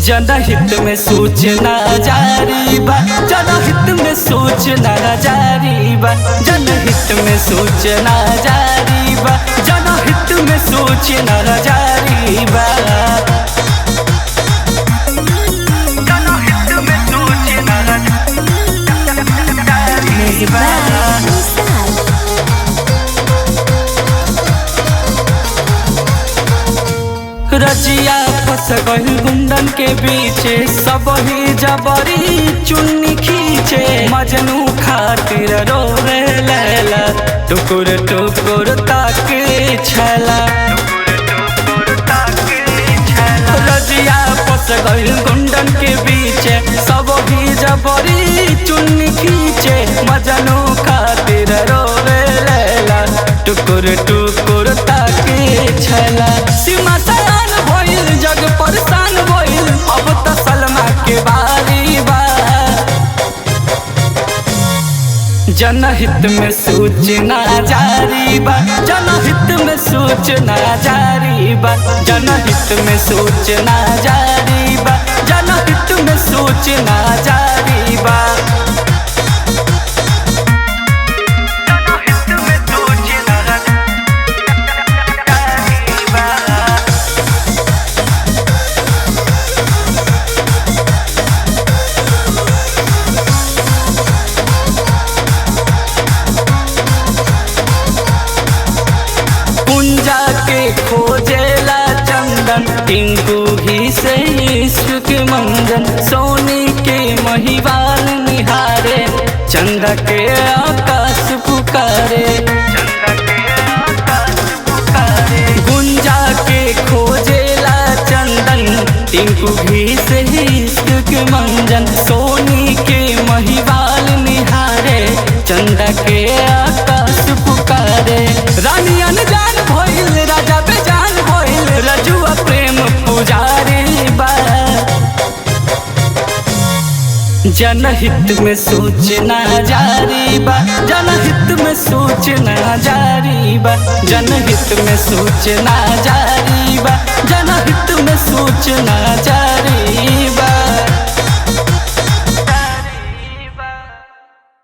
जनहित में सूचना जारी बा, जनहित में सूचना जारी बा, जनहित में सूचना जारी बा, जनहित में सूचना जारी बा। जनहित में सूचना जारी बा। रजिया फंस गई गुंडन के बीचे, सब ही जबरी चुन्नी खींचे। मजनू खातिर रोवे लैला, टुकुर टुकुर ताके छैला। रजिया फंस गई गुंडन के बीचे, सब ही जबरी चुन्नी खींचे। मजनू खातिर रोवे लैला, टुकुर टुकुर ताके छैला। सीमा जग परेशान भइल, अब त सलमा के बारी बा। जनहित में सूचना जारी बा, जनहित में सूचना जारी बा, जनहित में सूचना जारी बा, जनहित में सूचना जारी बा। खोजेला चंदन टिंकू ही से इश्क के मंजन। सोनी के महिवाल निहारे, चंदा के आकाश पुकारे। गुंजा के खोजेला चंदन टिंकू ही से इश्क के मंजन। सोनी के महिवाल निहारे, चंदा के आकाश पुकारे। रानी अनजान भइल, राजा बेजान भइल, रजुआ प्रेम पुजारी बा। जनहित में सूचना जारी बा, जनहित में सूचना जारी बा, जनहित में सूचना जारी बा, जनहित में सूचना जारी